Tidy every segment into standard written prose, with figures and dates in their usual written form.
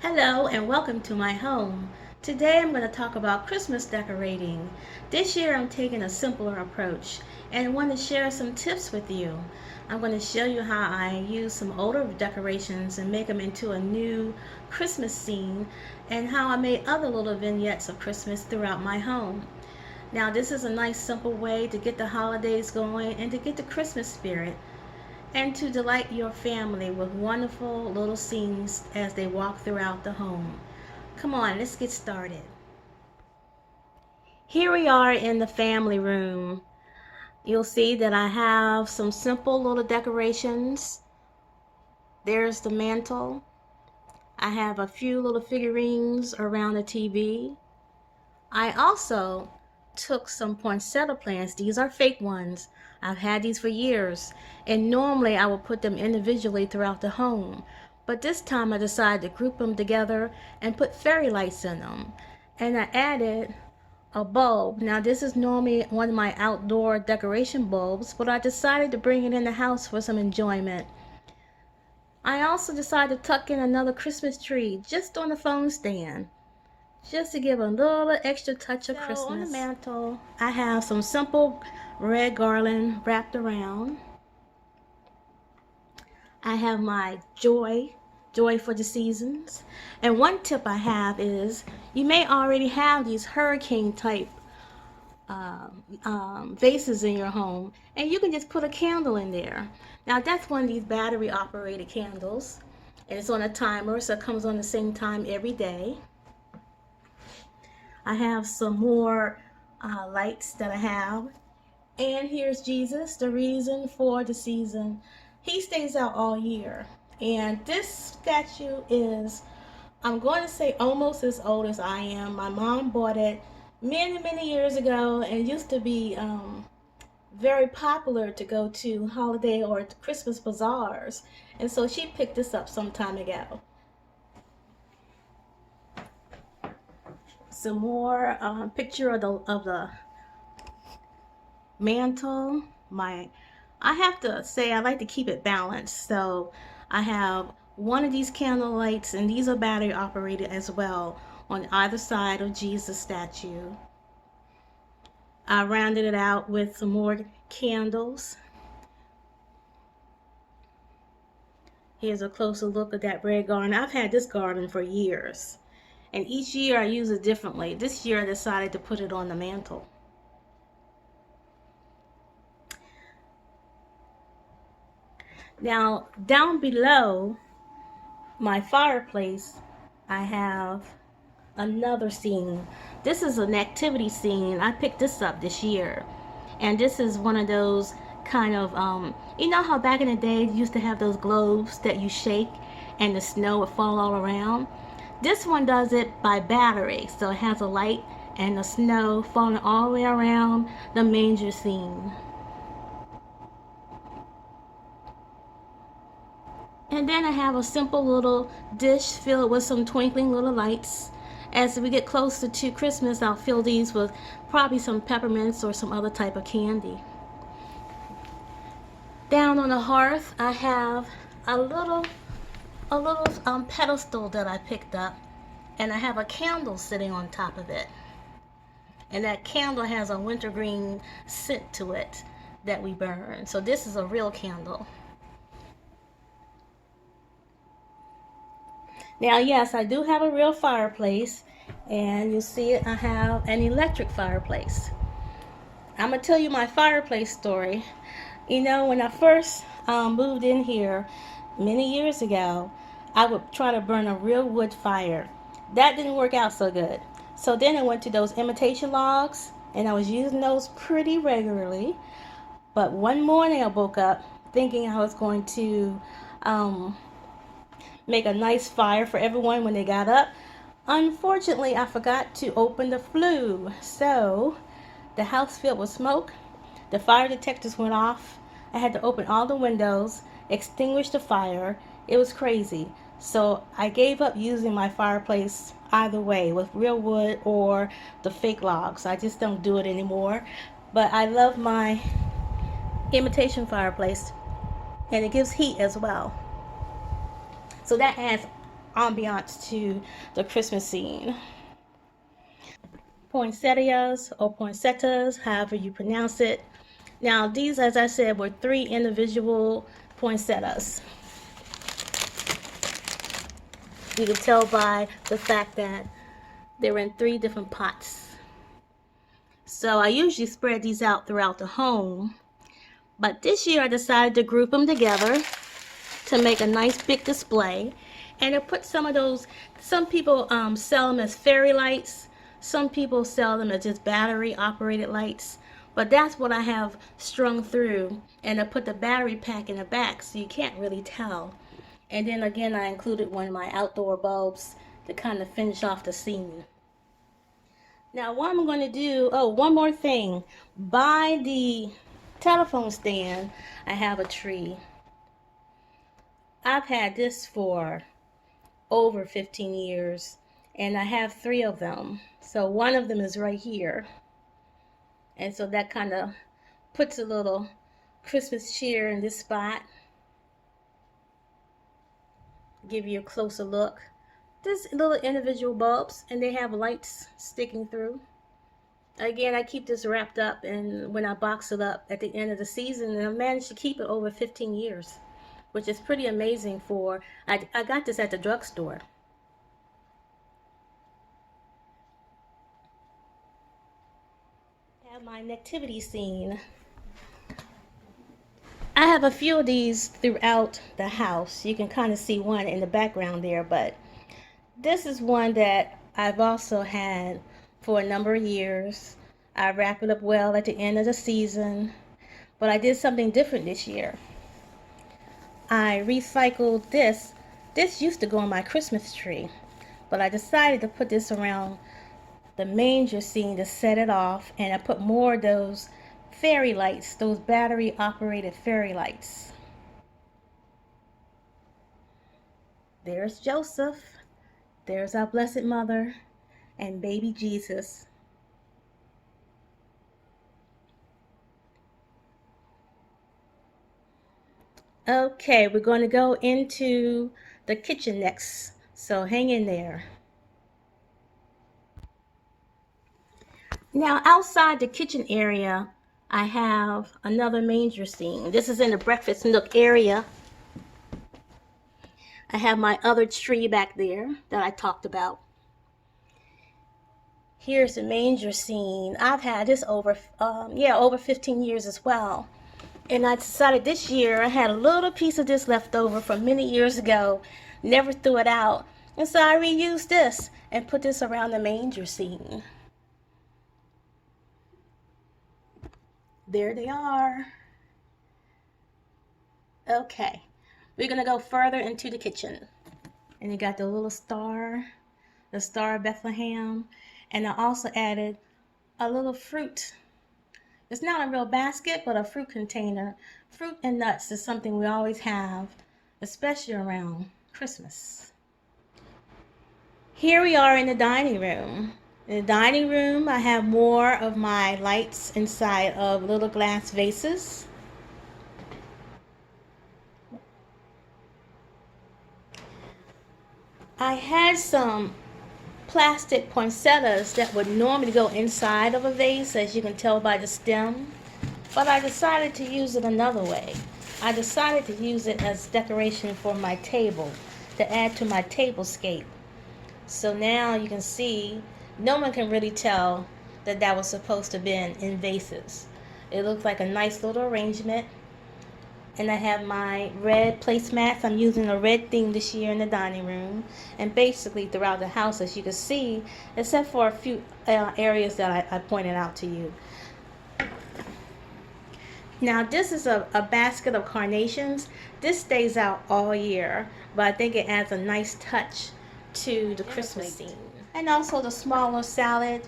Hello and welcome to my home. Today I'm going to talk about Christmas decorating. This year I'm taking a simpler approach and want to share some tips with you. I'm going to show you how I use some older decorations and make them into a new Christmas scene, and how I made other little vignettes of Christmas throughout my home. Now this is a nice simple way to get the holidays going and to get the Christmas spirit, and to delight your family with wonderful little scenes as they walk throughout the home. Come on, let's get started. Here we are in the family room. You'll see that I have some simple little decorations. There's the mantle. I have a few little figurines around the TV. I also took some poinsettia plants. These are fake ones. I've had these for years, and normally I would put them individually throughout the home, but this time I decided to group them together and put fairy lights in them. And I added a bulb. Now this is normally one of my outdoor decoration bulbs, but I decided to bring it in the house for some enjoyment. I also decided to tuck in another Christmas tree just on the phone stand, just to give a little extra touch of Christmas. On the mantle, I have some simple red garland wrapped around. I have my joy for the seasons. And one tip I have is, you may already have these hurricane type vases in your home, and you can just put a candle in there. Now that's one of these battery operated candles, and it's on a timer, so it comes on the same time every day. I have some more lights that I have. And here's Jesus, the reason for the season. He stays out all year. And this statue is, I'm going to say, almost as old as I am. My mom bought it many years ago, and it used to be very popular to go to holiday or Christmas bazaars. And so she picked this up some time ago. Some more picture of the mantle. I have to say I like to keep it balanced, so I have one of these candle lights, and these are battery operated as well, on either side of Jesus statue. I rounded it out with some more candles. Here's a closer look at that red garden. I've had this garden for years, and each year I use it differently. This year I decided to put it on the mantle. Now down below my fireplace, I have another scene. This is an activity scene. I picked this up this year, and this is one of those kind of you know how back in the day you used to have those globes that you shake and the snow would fall all around? This one does it by battery, so it has a light and the snow falling all the way around the manger scene. And then I have a simple little dish filled with some twinkling little lights. As we get closer to Christmas, I'll fill these with probably some peppermints or some other type of candy. Down on the hearth, I have a little pedestal that I picked up, and I have a candle sitting on top of it. And that candle has a wintergreen scent to it that we burn. So this is a real candle. Now, yes, I do have a real fireplace, and you'll see it, I have an electric fireplace. I'm going to tell you my fireplace story. You know, when I first moved in here many years ago, I would try to burn a real wood fire. That didn't work out so good. So then I went to those imitation logs, and I was using those pretty regularly. But one morning I woke up thinking I was going to make a nice fire for everyone when they got up. Unfortunately, I forgot to open the flue, so the house filled with smoke. The fire detectors went off. I had to open all the windows, extinguish the fire. It was crazy. So I gave up using my fireplace either way, with real wood or the fake logs. I just don't do it anymore. But I love my imitation fireplace, and it gives heat as well. So that adds ambiance to the Christmas scene. Poinsettias or poinsettias, however you pronounce it. Now these, as I said, were 3 individual poinsettias. You can tell by the fact that they're in 3 different pots. So I usually spread these out throughout the home, but this year I decided to group them together to make a nice big display, and to put some of those, some people sell them as fairy lights, some people sell them as just battery operated lights, but that's what I have strung through, and I put the battery pack in the back so you can't really tell. And then again, I included one of my outdoor bulbs to kind of finish off the scene. Now what I'm going to do, oh, one more thing. By the telephone stand, I have a tree. I've had this for over 15 years, and I have 3 of them. So one of them is right here. And so that kind of puts a little Christmas cheer in this spot. Give you a closer look. Just little individual bulbs, and they have lights sticking through. Again, I keep this wrapped up, and when I box it up at the end of the season, and I managed to keep it over 15 years. Which is pretty amazing for, I got this at the drugstore. I have my nativity scene. I have a few of these throughout the house. You can kind of see one in the background there, but this is one that I've also had for a number of years. I wrap it up well at the end of the season, but I did something different this year. I recycled this. This used to go on my Christmas tree, but I decided to put this around the manger scene to set it off, and I put more of those fairy lights, those battery operated fairy lights. There's Joseph, there's our Blessed Mother, and baby Jesus. Okay, we're going to go into the kitchen next, so hang in there. Now outside the kitchen area, I have another manger scene. This is in the breakfast nook area. I have my other tree back there that I talked about. Here's the manger scene. I've had this over 15 years as well. And I decided this year, I had a little piece of this left over from many years ago, never threw it out. And so I reused this and put this around the manger scene. There they are. Okay, we're gonna go further into the kitchen. And you got the little star, the Star of Bethlehem. And I also added a little fruit. It's not a real basket, but a fruit container. Fruit and nuts is something we always have, especially around Christmas. Here we are in the dining room. In the dining room, I have more of my lights inside of little glass vases. I had some plastic poinsettias that would normally go inside of a vase, as you can tell by the stem, but I decided to use it another way. I decided to use it as decoration for my table, to add to my tablescape. So now you can see, no one can really tell that that was supposed to be in vases. It looks like a nice little arrangement. And I have my red placemats. I'm using a red theme this year in the dining room, and basically throughout the house, as you can see, except for a few areas that I pointed out to you. Now this is a basket of carnations. This stays out all year, but I think it adds a nice touch to the Christmas scene. And also the smaller salad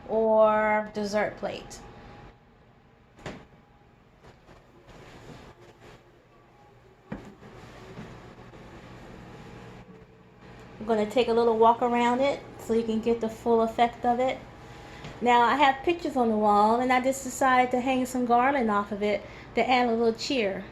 or dessert plate. I'm going to take a little walk around it so you can get the full effect of it. Now I have pictures on the wall, and I just decided to hang some garland off of it to add a little cheer.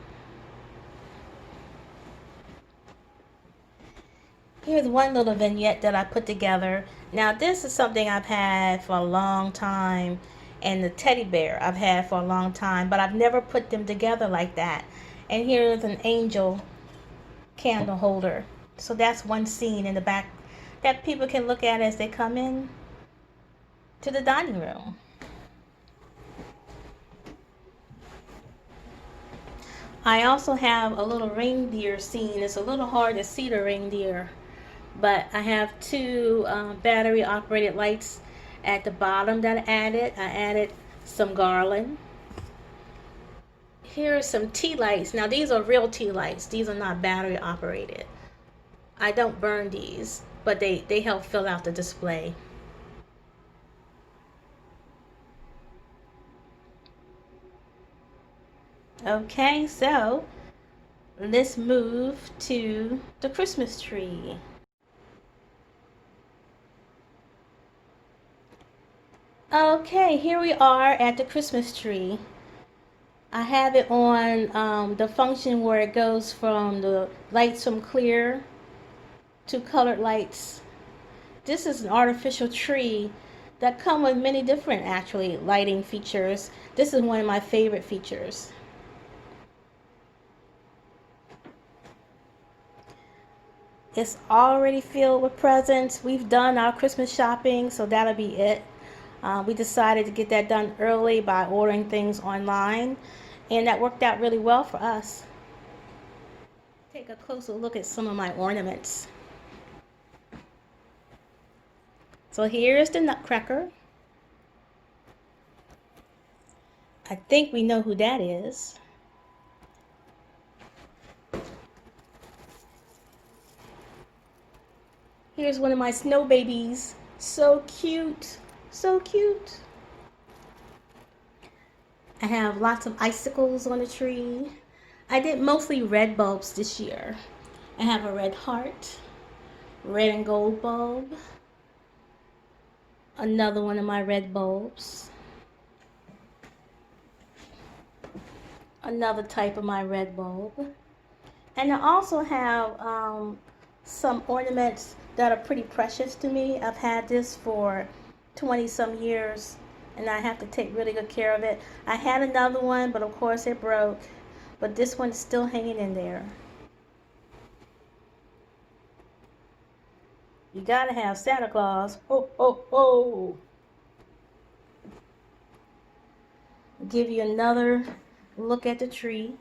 Here's one little vignette that I put together. Now this is something I've had for a long time, and the teddy bear I've had for a long time, but I've never put them together like that. And here's an angel candle holder. So that's one scene in the back that people can look at as they come in to the dining room. I also have a little reindeer scene. It's a little hard to see the reindeer, but I have two battery operated lights at the bottom that I added some garland. Here are some tea lights. Now these are real tea lights. These are not battery operated. I don't burn these, but they help fill out the display. Okay, so let's move to the Christmas tree. Okay, here we are at the Christmas tree. I have it on the function where it goes from the lights from clear to colored lights. This is an artificial tree that come with many different actually lighting features. This is one of my favorite features. It's already filled with presents. We've done our Christmas shopping, so that'll be it. We decided to get that done early by ordering things online, and that worked out really well for us. Take a closer look at some of my ornaments. So here's the Nutcracker. I think we know who that is. Here's one of my snow babies. So cute. So cute. I have lots of icicles on the tree. I did mostly red bulbs this year. I have a red heart, red and gold bulb, another one of my red bulbs, another type of my red bulb. And I also have some ornaments that are pretty precious to me. I've had this for 20 some years, and I have to take really good care of it. I had another one, but of course it broke, but this one's still hanging in there. You gotta have Santa Claus. Ho, ho, ho. Give you another look at the tree.